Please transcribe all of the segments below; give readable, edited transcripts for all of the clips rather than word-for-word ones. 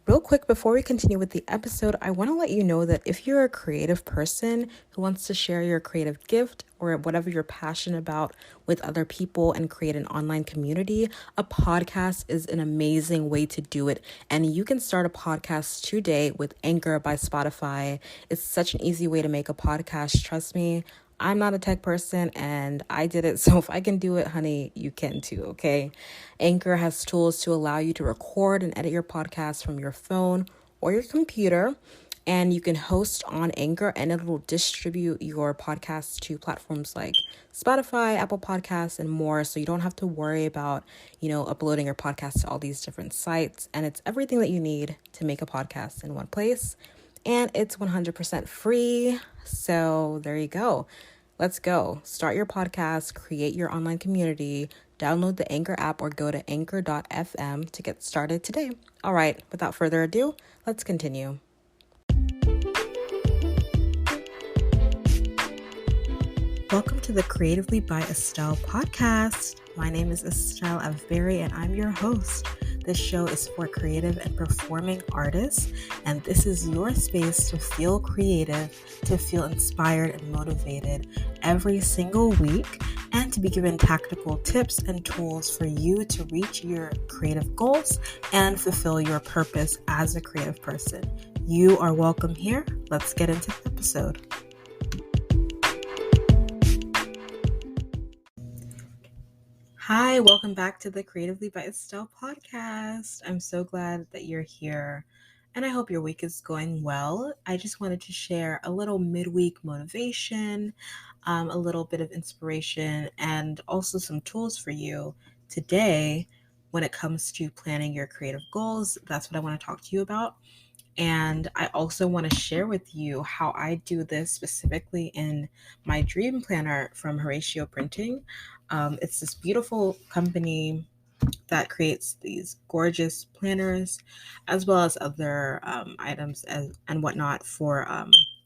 Real quick, before we continue with the episode, I want to let you know that if you're a creative person who wants to share your creative gift or whatever you're passionate about with other people and create an online community, a podcast is an amazing way to do it. And you can start a podcast today with Anchor by Spotify. It's such an easy way to make a podcast. Trust me. I'm not a tech person and I did it. So if I can do it, honey, you can too, okay? Anchor has tools to allow you to record and edit your podcast from your phone or your computer. And you can host on Anchor and it will distribute your podcast to platforms like Spotify, Apple Podcasts, and more. So you don't have to worry about, uploading your podcast to all these different sites. And it's everything that you need to make a podcast in one place. And it's 100% free. So there you go. Let's go. Start your podcast, create your online community, download the Anchor app or go to anchor.fm to get started today. All right, without further ado, let's continue. Welcome to the Creatively by Estelle podcast. My name is Estelle Avberry and I'm your host. This show is for creative and performing artists, and this is your space to feel creative, to feel inspired and motivated every single week, and to be given tactical tips and tools for you to reach your creative goals and fulfill your purpose as a creative person. You are welcome here. Let's get into the episode. Hi, welcome back to the Creatively by Estelle podcast. I'm so glad that you're here and I hope your week is going well. I just wanted to share a little midweek motivation, a little bit of inspiration, and also some tools for you today when it comes to planning your creative goals. That's what I want to talk to you about. And I also want to share with you how I do this specifically in my dream planner from Horacio Printing. It's this beautiful company that creates these gorgeous planners, as well as other items and whatnot for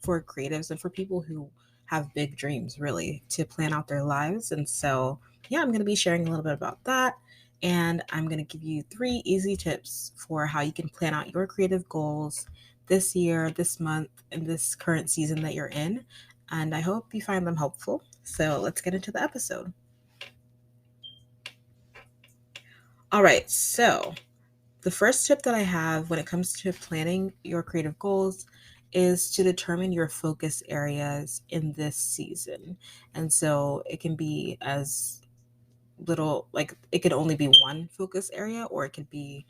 creatives and for people who have big dreams, really, to plan out their lives. And so, yeah, I'm going to be sharing a little bit about that. And I'm going to give you 3 easy tips for how you can plan out your creative goals this year, this month, and this current season that you're in. And I hope you find them helpful. So let's get into the episode. All right, so the first tip that I have when it comes to planning your creative goals is to determine your focus areas in this season. And so it can be as little, like it could only be one focus area, or it could be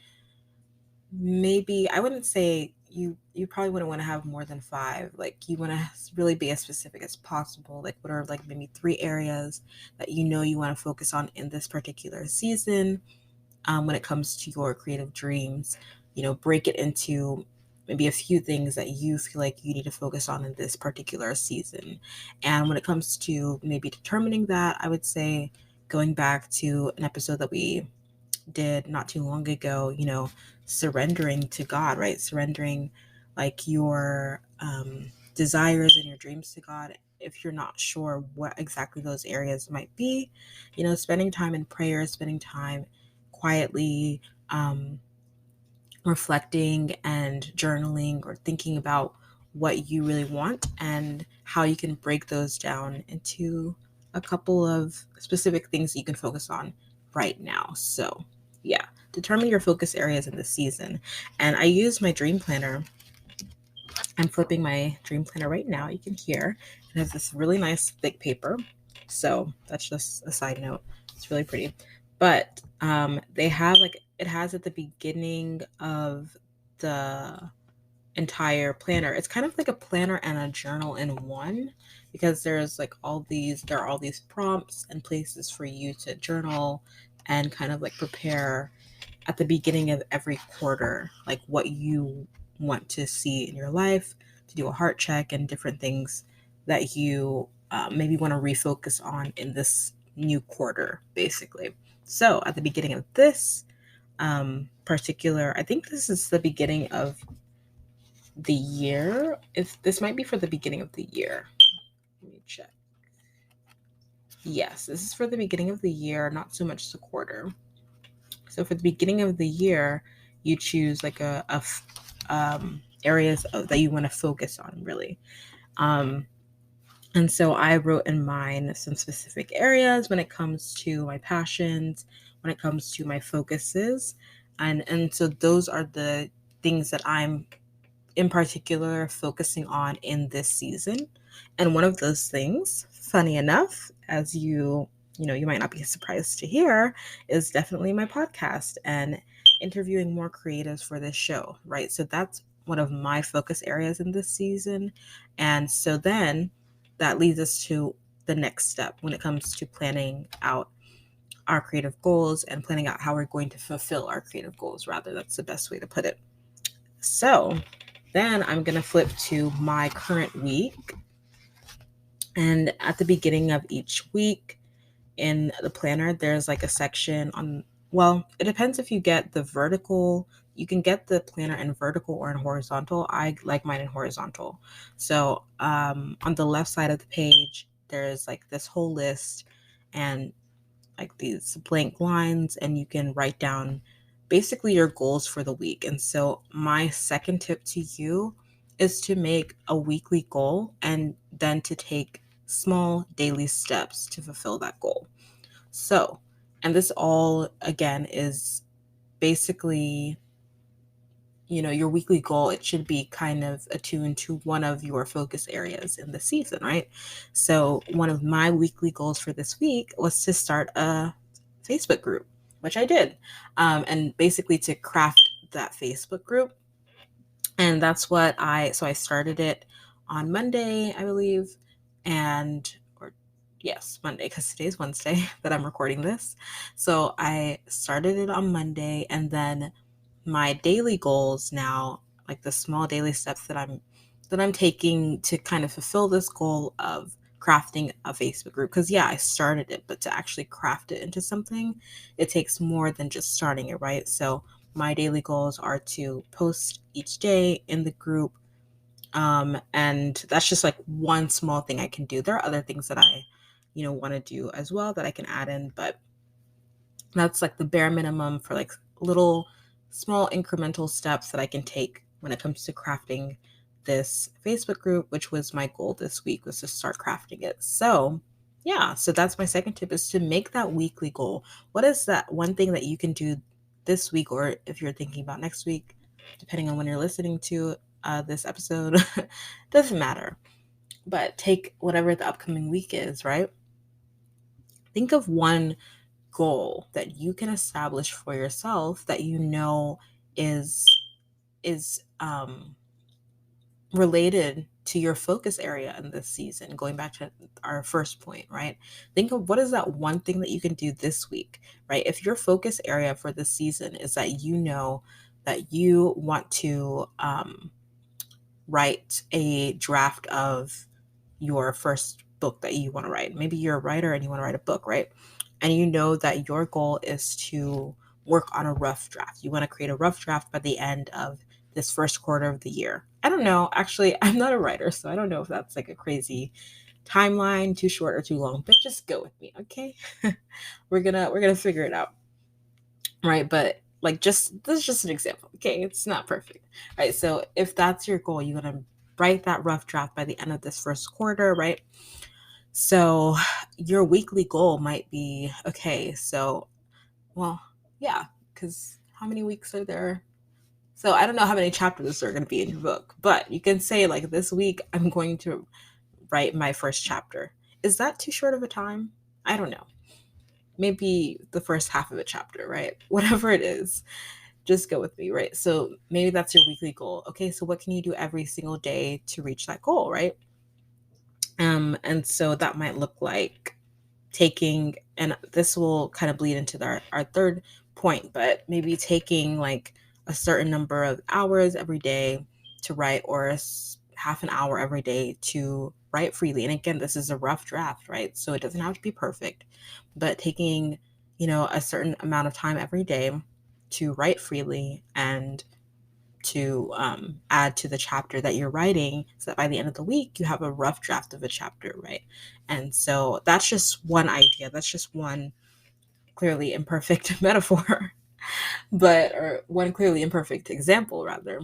maybe, I wouldn't say you probably wouldn't want to have more than 5. Like you want to really be as specific as possible. Like what are like maybe 3 areas that you want to focus on in this particular season. When it comes to your creative dreams, break it into maybe a few things that you feel like you need to focus on in this particular season. And when it comes to maybe determining that, I would say going back to an episode that we did not too long ago, surrendering to God, right? Surrendering like your desires and your dreams to God. If you're not sure what exactly those areas might be, spending time in prayer, spending time quietly, reflecting and journaling or thinking about what you really want and how you can break those down into a couple of specific things that you can focus on right now. So yeah, determine your focus areas in this season. And I use my dream planner. I'm flipping my dream planner right now. You can hear it has this really nice thick paper. So that's just a side note. It's really pretty. But they have it has at the beginning of the entire planner. It's kind of like a planner and a journal in one, because there are all these prompts and places for you to journal and kind of like prepare at the beginning of every quarter, like what you want to see in your life, to do a heart check and different things that you maybe want to refocus on in this new quarter, basically. So at the beginning of this particular, I think this is the beginning of the year. If this might be for the beginning of the year. Let me check. Yes, this is for the beginning of the year, not so much the quarter. So for the beginning of the year, you choose like areas that you want to focus on, really. And so I wrote in mine some specific areas when it comes to my passions, when it comes to my focuses. And so those are the things that I'm in particular focusing on in this season. And one of those things, funny enough, as you might not be surprised to hear, is definitely my podcast and interviewing more creatives for this show, right? So that's one of my focus areas in this season. And so then that leads us to the next step when it comes to planning out our creative goals and planning out how we're going to fulfill our creative goals, rather. That's the best way to put it. So then I'm going to flip to my current week. And at the beginning of each week in the planner, there's like a section on, well, it depends if you get the vertical. You can get the planner in vertical or in horizontal. I like mine in horizontal. So on the left side of the page, there's like this whole list and like these blank lines, and you can write down basically your goals for the week. And so my second tip to you is to make a weekly goal and then to take small daily steps to fulfill that goal. So, and this all again is basically, your weekly goal, it should be kind of attuned to one of your focus areas in the season, right? So one of my weekly goals for this week was to start a Facebook group, which I did. And basically to craft that Facebook group. And that's so I started it on Monday, I believe. Or yes, Monday, because today's Wednesday that I'm recording this. So I started it on Monday, and then my daily goals now, like the small daily steps that I'm taking to kind of fulfill this goal of crafting a Facebook group. Because yeah, I started it, but to actually craft it into something, it takes more than just starting it, right? So my daily goals are to post each day in the group. And that's just like one small thing I can do. There are other things that I want to do as well that I can add in, but that's like the bare minimum for like little small incremental steps that I can take when it comes to crafting this Facebook group, which was my goal this week, was to start crafting it. So yeah, so that's my second tip, is to make that weekly goal. What is that one thing that you can do this week, or if you're thinking about next week, depending on when you're listening to this episode, doesn't matter. But take whatever the upcoming week is, right? Think of one goal that you can establish for yourself that is related to your focus area in this season. Going back to our first point, right? Think of what is that one thing that you can do this week, right? If your focus area for this season is that that you want to write a draft of your first book that you want to write. Maybe you're a writer and you want to write a book, right? And you know that your goal is to work on a rough draft. You want to create a rough draft by the end of this first quarter of the year. I don't know. Actually, I'm not a writer, so I don't know if that's like a crazy timeline, too short or too long, but just go with me, okay? we're gonna figure it out. Right? But like, just this is just an example. Okay, it's not perfect. Right? So if that's your goal, you're gonna write that rough draft by the end of this first quarter, right? So your weekly goal might be, okay, so, well, yeah, because how many weeks are there? So I don't know how many chapters are going to be in your book, but you can say, like, this week I'm going to write my first chapter. Is that too short of a time? I don't know. Maybe the first half of a chapter, right? Whatever it is, just go with me, right? So maybe that's your weekly goal. Okay, so what can you do every single day to reach that goal, right? And so that might look like taking, and this will kind of bleed into our third point, but maybe taking like a certain number of hours every day to write, or half an hour every day to write freely. And again, this is a rough draft, right? So it doesn't have to be perfect, but taking, a certain amount of time every day to write freely and to add to the chapter that you're writing, so that by the end of the week you have a rough draft of a chapter, right? And so that's just one idea. That's just one clearly imperfect metaphor. but or one clearly imperfect example rather.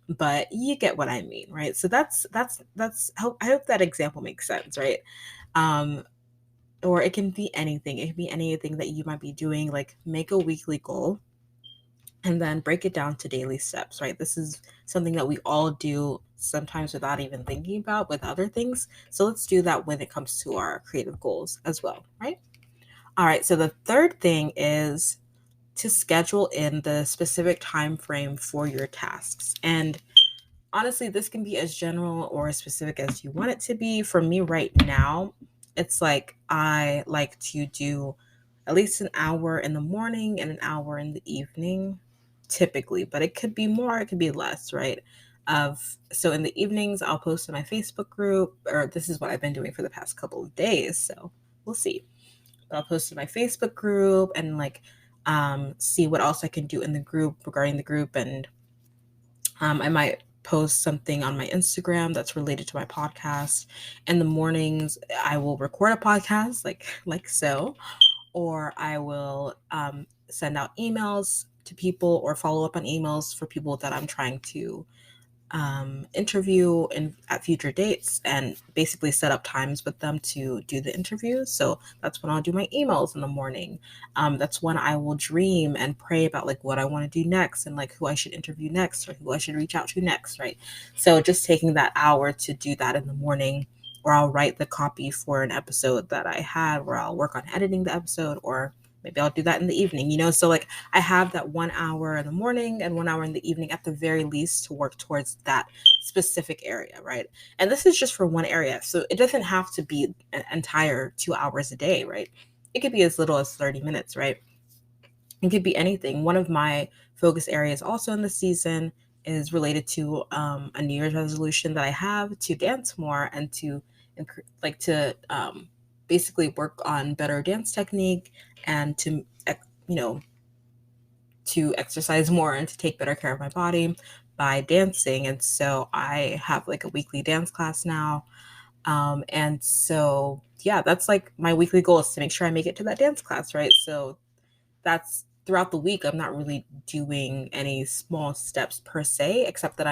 But you get what I mean, right? So that's I hope that example makes sense, right? Um, or it can be anything. It can be anything that you might be doing, like make a weekly goal and then break it down to daily steps, right? This is something that we all do sometimes without even thinking about with other things. So let's do that when it comes to our creative goals as well, right? All right, so the third thing is to schedule in the specific time frame for your tasks. And honestly, this can be as general or as specific as you want it to be. For me right now, it's like I like to do at least an hour in the morning and an hour in the evening, typically, but it could be more, it could be less, right? Of so in the evenings, I'll post in my Facebook group, or this is what I've been doing for the past couple of days, so we'll see. But I'll post in my Facebook group and like see what else I can do in the group regarding the group, and I might post something on my Instagram that's related to my podcast. In the mornings, I will record a podcast like so, or I will send out emails to people or follow up on emails for people that I'm trying to interview in at future dates, and basically set up times with them to do the interview. So that's when I'll do my emails in the morning. That's when I will dream and pray about like what I want to do next and like who I should interview next or who I should reach out to next, right? So just taking that hour to do that in the morning, or I'll write the copy for an episode that I had, where I'll work on editing the episode, or maybe I'll do that in the evening, So like I have that 1 hour in the morning and 1 hour in the evening at the very least to work towards that specific area, right? And this is just for one area. So it doesn't have to be an entire 2 hours a day, right? It could be as little as 30 minutes, right? It could be anything. One of my focus areas also in the season is related to a New Year's resolution that I have to dance more and to like to basically work on better dance technique and to you know to exercise more and to take better care of my body by dancing. And so I have like a weekly dance class now. And so yeah, that's like my weekly goal is to make sure I make it to that dance class, right? So that's throughout the week. I'm not really doing any small steps per se, except that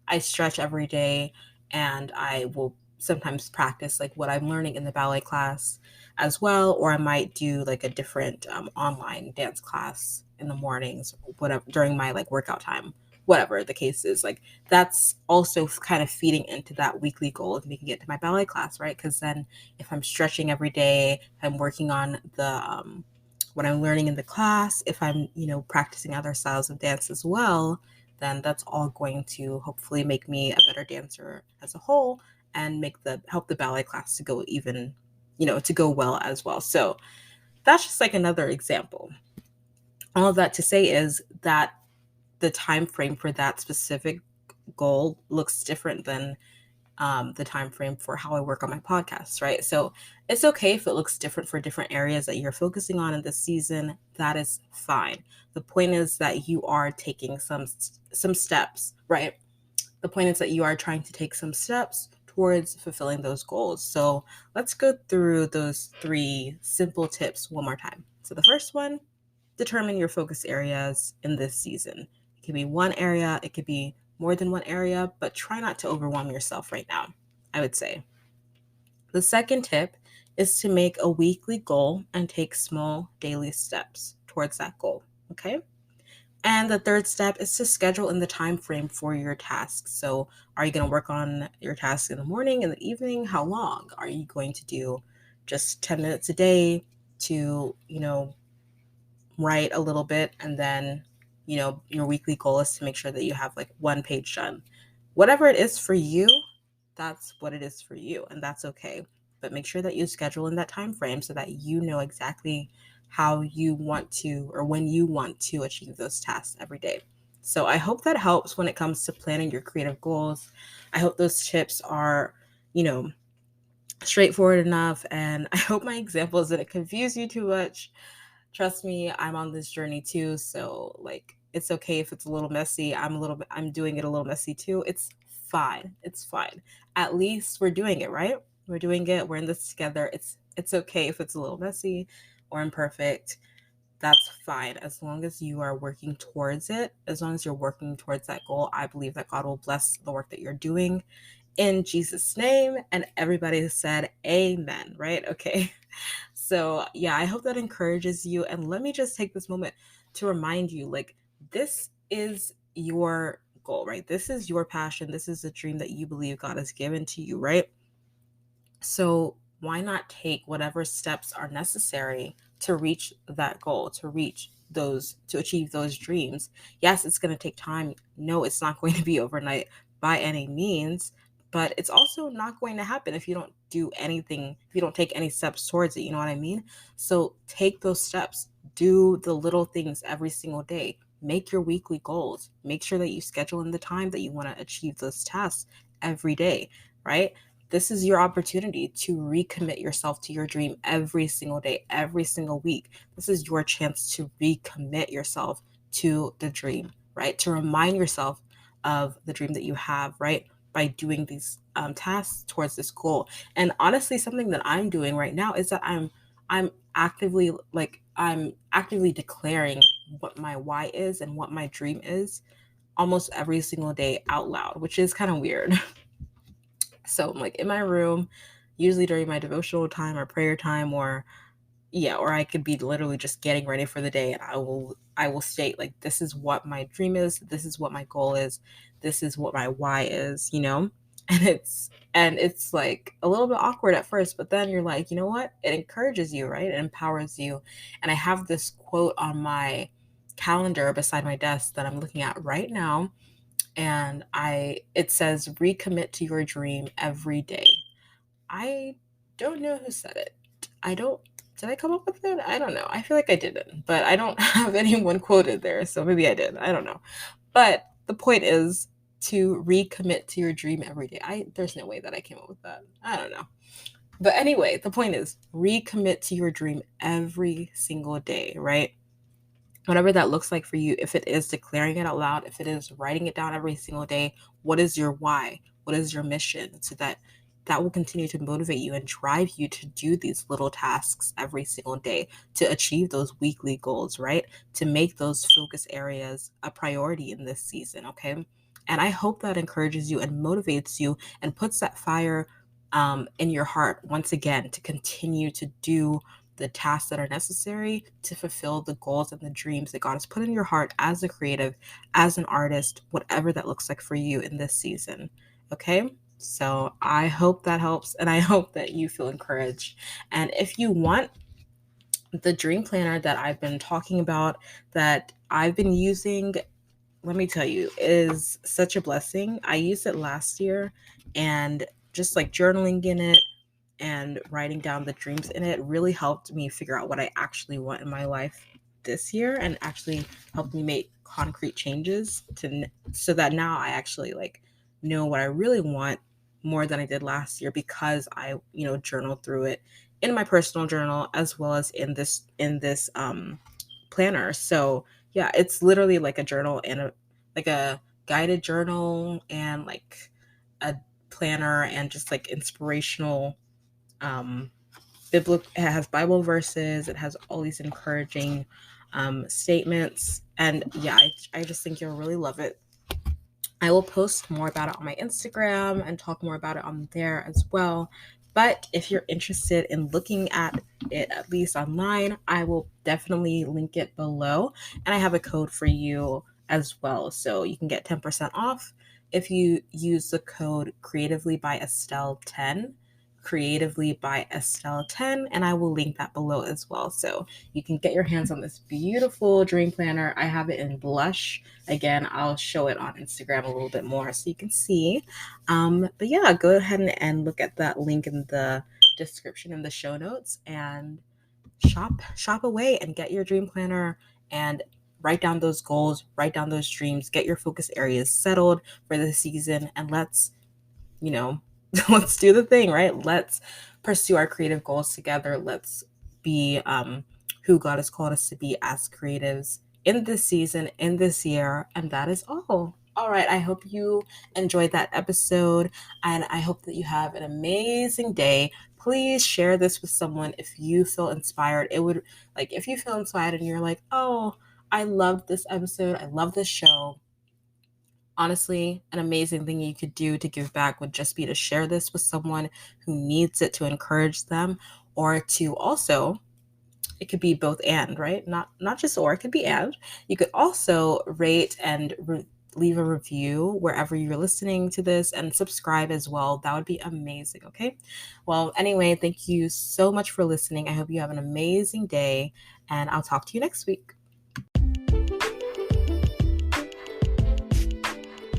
I stretch every day and I will sometimes practice like what I'm learning in the ballet class as well, or I might do like a different online dance class in the mornings, whatever, during my like workout time, whatever the case is. Like that's also kind of feeding into that weekly goal of making it to my ballet class, right? Because then if I'm stretching every day, I'm working on the what I'm learning in the class, if I'm, practicing other styles of dance as well, then that's all going to hopefully make me a better dancer as a whole and help the ballet class to go even, to go well as well. So that's just like another example. All of that to say is that the time frame for that specific goal looks different than the time frame for how I work on my podcast, right? So it's okay if it looks different for different areas that you're focusing on in this season. That is fine. The point is that you are taking some steps, right? The point is that you are trying to take some steps towards fulfilling those goals. So let's go through those 3 simple tips one more time. So the first one, determine your focus areas in this season. It could be one area, it could be more than one area, but try not to overwhelm yourself right now, I would say. The second tip is to make a weekly goal and take small daily steps towards that goal, okay? And the third step is to schedule in the time frame for your tasks. So, are you going to work on your tasks in the morning, in the evening? How long? Are you going to do just 10 minutes a day to, write a little bit, and then your weekly goal is to make sure that you have like one page done? Whatever it is for you, that's what it is for you, and that's okay. But make sure that you schedule in that time frame so that you know exactly how you want to, or when you want to achieve those tasks every day. So I hope that helps when it comes to planning your creative goals. I hope those tips are, you know straightforward enough, and I hope my examples didn't confuse you too much. Trust me, I'm on this journey too. So like it's okay if it's a little messy. I'm doing it a little messy too. It's fine. It's fine. At least we're doing it, right? We're doing it. We're in this together. It's okay if it's a little messy or imperfect. that's fine. As long as you are working towards it, as long as you're working towards that goal, I believe that God will bless the work that you're doing in Jesus' name. And everybody said amen, right? Okay. So, yeah, I hope that encourages you. And let me just take this moment to remind you, like, this is your goal, right? This is your passion. This is the dream that you believe God has given to you, right? So why not take whatever steps are necessary to reach that goal, to achieve those dreams? Yes, it's going to take time. No, it's not going to be overnight by any means, but it's also not going to happen if you don't do anything, if you don't take any steps towards it. You know what I mean? So take those steps, do the little things every single day. Make your weekly goals. Make sure that you schedule in the time that you want to achieve those tasks every day, right? This is your opportunity to recommit yourself to your dream every single day, every single week. This is your chance to recommit yourself to the dream, right? To remind yourself of the dream that you have, right? By doing these tasks towards this goal. And honestly, something that I'm doing right now is that I'm actively declaring what my why is and what my dream is almost every single day out loud, which is kind of weird. So I'm like in my room, usually during my devotional time or prayer time, or I could be literally just getting ready for the day, and I will state like, this is what my dream is, this is what my goal is, this is what my why is, and it's like a little bit awkward at first, but then you're like, you know what? It encourages you, right? It empowers you. And I have this quote on my calendar beside my desk that I'm looking at right now, and it says recommit to your dream every day. I don't know who said it. I don't Did I come up with it? I don't know. I feel like I didn't, but I don't have anyone quoted there, so maybe I did. I don't know. But the point is to recommit to your dream every day. There's no way that I came up with that. I don't know. But anyway, the point is recommit to your dream every single day, right? Whatever that looks like for you, if it is declaring it out loud, if it is writing it down every single day, what is your why? What is your mission? So that will continue to motivate you and drive you to do these little tasks every single day to achieve those weekly goals, right? To make those focus areas a priority in this season, okay? And I hope that encourages you and motivates you and puts that fire in your heart once again to continue to do the tasks that are necessary to fulfill the goals and the dreams that God has put in your heart as a creative, as an artist, whatever that looks like for you in this season. Okay? So I hope that helps, and I hope that you feel encouraged. And if you want the dream planner that I've been talking about, that I've been using, let me tell you, is such a blessing. I used it last year, and just like journaling in it and writing down the dreams in it really helped me figure out what I actually want in my life this year, and actually helped me make concrete changes so that now I actually like know what I really want more than I did last year, because I journaled through it in my personal journal as well as in this planner. So yeah, it's literally like a journal and a guided journal and like a planner and just like inspirational it has Bible verses, it has all these encouraging statements, and yeah, I just think you'll really love it. I will post more about it on my Instagram and talk more about it on there as well. But if you're interested in looking at it, at least online, I will definitely link it below. And I have a code for you as well. So you can get 10% off if you use the code creatively by Estelle 10. Creatively by Estelle 10, and I will link that below as well. So you can get your hands on this beautiful dream planner. I have it in blush. Again, I'll show it on Instagram a little bit more so you can see. But yeah, go ahead and look at that link in the description in the show notes and shop away and get your dream planner and write down those goals, write down those dreams, get your focus areas settled for the season, and let's you know, let's do the thing, right? Let's pursue our creative goals together. Let's be who God has called us to be as creatives in this season, in this year. And that is all. All right. I hope you enjoyed that episode, and I hope that you have an amazing day. please share this with someone if you feel inspired. It would, like, if you feel inspired and you're like, oh, I loved this episode, I love this show. Honestly, an amazing thing you could do to give back would just be to share this with someone who needs it, to encourage them, or to also, it could be both and, right? Not just or, it could be and. You could also rate and leave a review wherever you're listening to this, and subscribe as well. That would be amazing, okay? Well, anyway, thank you so much for listening. I hope you have an amazing day, and I'll talk to you next week.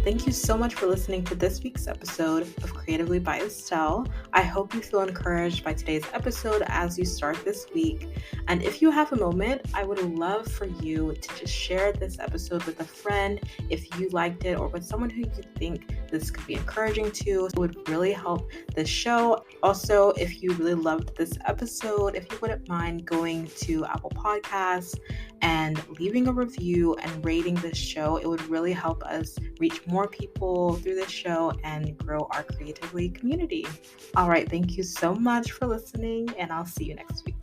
Thank you so much for listening to this week's episode of Creatively by Estelle. I hope you feel encouraged by today's episode as you start this week. And if you have a moment, I would love for you to just share this episode with a friend if you liked it, or with someone who you think this could be encouraging to. It would really help the show. Also, if you really loved this episode, if you wouldn't mind going to Apple Podcasts and leaving a review and rating this show, it would really help us reach more people through this show and grow our Creatively community. All right, thank you so much for listening, and I'll see you next week.